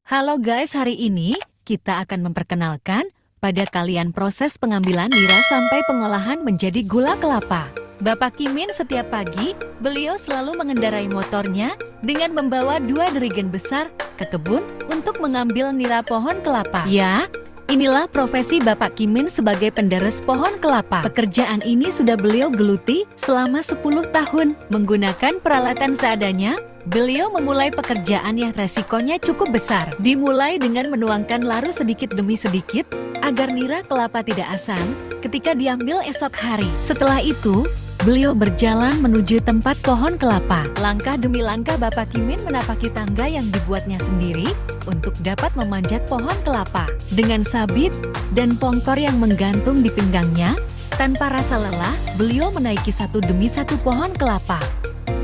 Halo guys, hari ini kita akan memperkenalkan pada kalian proses pengambilan nira sampai pengolahan menjadi gula kelapa. Bapak Kimin setiap pagi, beliau selalu mengendarai motornya dengan membawa 2 derigen besar ke kebun untuk mengambil nira pohon kelapa. Ya, inilah profesi Bapak Kimin sebagai penderes pohon kelapa. Pekerjaan ini sudah beliau geluti selama 10 tahun. Menggunakan peralatan seadanya, beliau memulai pekerjaan yang resikonya cukup besar. Dimulai dengan menuangkan larut sedikit demi sedikit agar nira kelapa tidak asam ketika diambil esok hari. Setelah itu, beliau berjalan menuju tempat pohon kelapa. Langkah demi langkah Bapak Kimin menapaki tangga yang dibuatnya sendiri untuk dapat memanjat pohon kelapa. Dengan sabit dan pongkor yang menggantung di pinggangnya, tanpa rasa lelah, beliau menaiki satu demi satu pohon kelapa.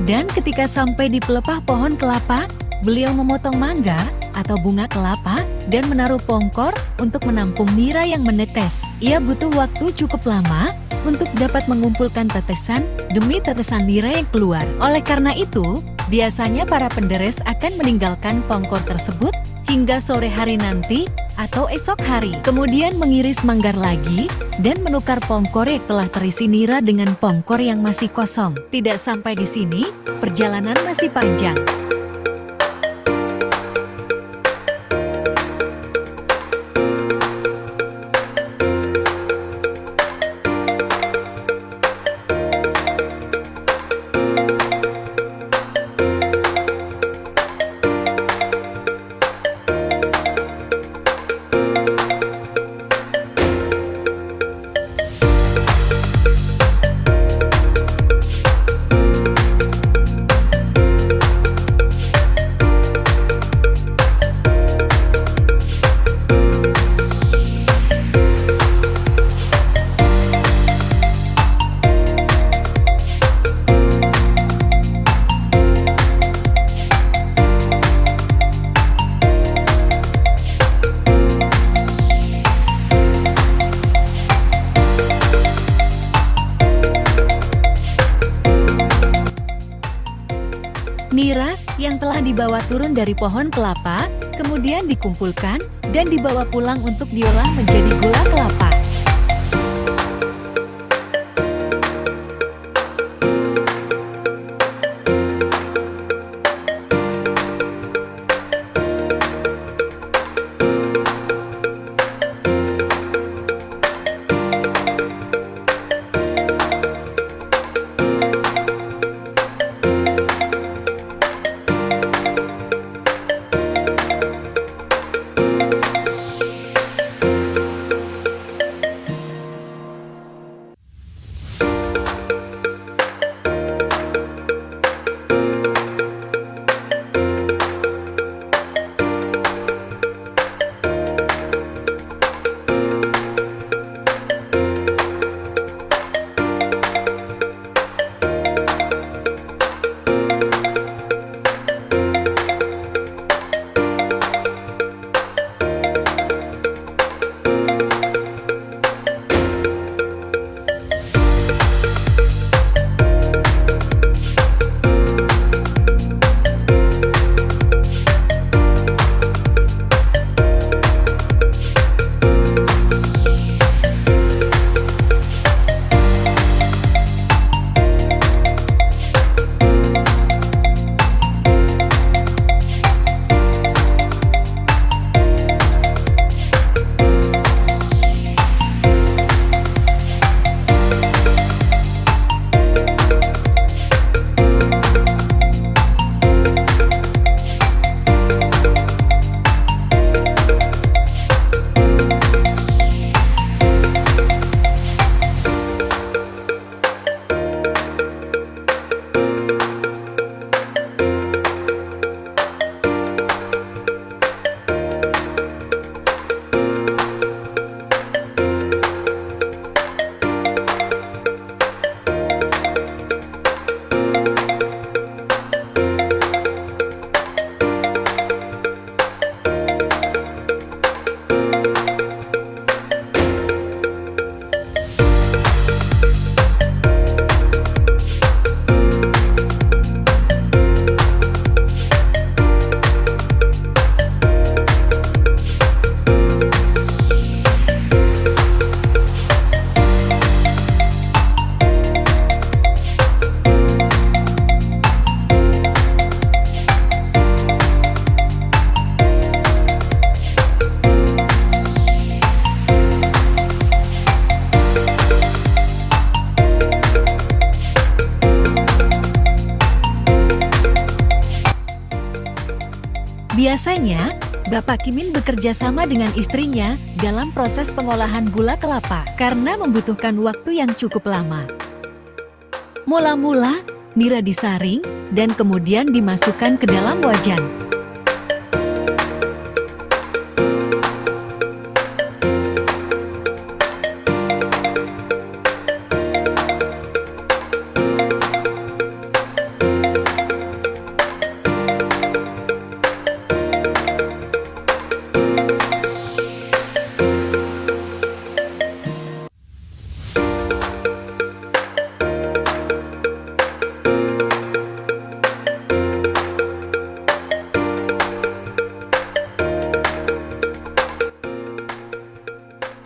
Dan ketika sampai di pelepah pohon kelapa, beliau memotong mangga atau bunga kelapa dan menaruh pongkor untuk menampung nira yang menetes. Ia butuh waktu cukup lama untuk dapat mengumpulkan tetesan demi tetesan nira yang keluar. Oleh karena itu, biasanya para penderes akan meninggalkan pongkor tersebut hingga sore hari nanti atau esok hari. Kemudian mengiris manggar lagi dan menukar pongkor yang telah terisi nira dengan pongkor yang masih kosong. Tidak sampai di sini, perjalanan masih panjang. Nira yang telah dibawa turun dari pohon kelapa, kemudian dikumpulkan dan dibawa pulang untuk diolah menjadi gula kelapa. Biasanya, Bapak Kimin bekerja sama dengan istrinya dalam proses pengolahan gula kelapa karena membutuhkan waktu yang cukup lama. Mula-mula, nira disaring dan kemudian dimasukkan ke dalam wajan.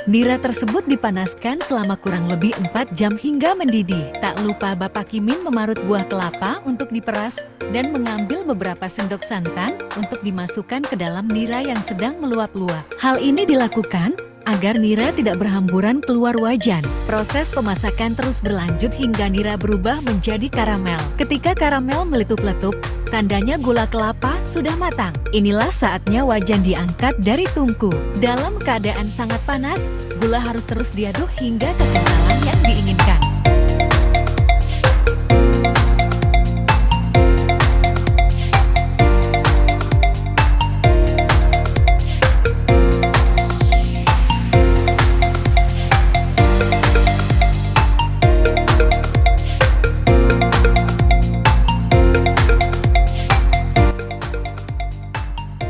Nira tersebut dipanaskan selama kurang lebih 4 jam hingga mendidih. Tak lupa Bapak Kimin memarut buah kelapa untuk diperas dan mengambil beberapa sendok santan untuk dimasukkan ke dalam nira yang sedang meluap-luap. Hal ini dilakukan agar nira tidak berhamburan keluar wajan. Proses pemasakan terus berlanjut hingga nira berubah menjadi karamel. Ketika karamel meletup-letup, tandanya gula kelapa sudah matang. Inilah saatnya wajan diangkat dari tungku. Dalam keadaan sangat panas, gula harus terus diaduk hingga kekentalan yang diinginkan.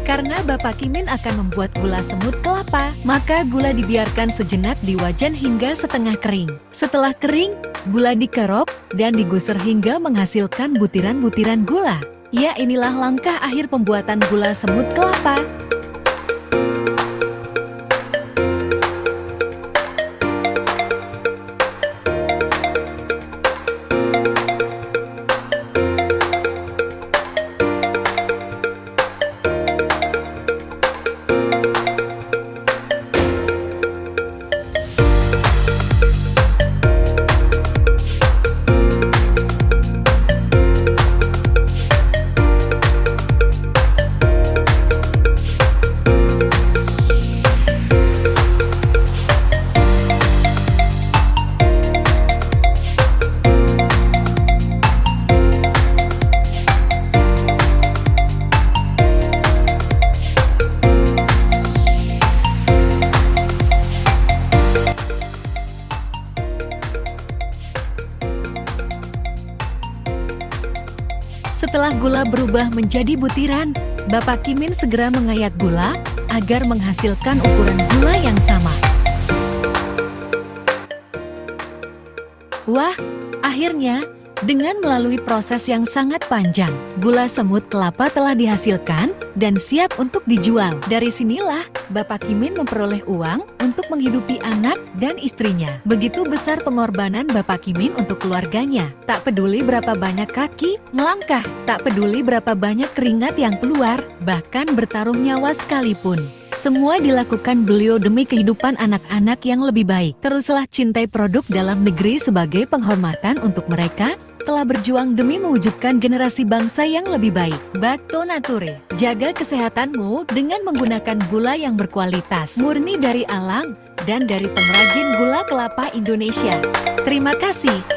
Karena Bapak Kimin akan membuat gula semut kelapa, maka gula dibiarkan sejenak di wajan hingga setengah kering. Setelah kering, gula dikerok dan digusar hingga menghasilkan butiran-butiran gula. Ya, inilah langkah akhir pembuatan gula semut kelapa. Setelah gula berubah menjadi butiran, Bapak Kimin segera mengayak gula agar menghasilkan ukuran gula yang sama. Wah, akhirnya, dengan melalui proses yang sangat panjang, gula semut kelapa telah dihasilkan dan siap untuk dijual. Dari sinilah, Bapak Kimin memperoleh uang untuk menghidupi anak dan istrinya. Begitu besar pengorbanan Bapak Kimin untuk keluarganya. Tak peduli berapa banyak kaki melangkah, tak peduli berapa banyak keringat yang keluar, bahkan bertaruh nyawa sekalipun. Semua dilakukan beliau demi kehidupan anak-anak yang lebih baik. Teruslah cintai produk dalam negeri sebagai penghormatan untuk mereka telah berjuang demi mewujudkan generasi bangsa yang lebih baik. Bakto Nature, jaga kesehatanmu dengan menggunakan gula yang berkualitas, murni dari alam, dan dari pengrajin gula kelapa Indonesia. Terima kasih.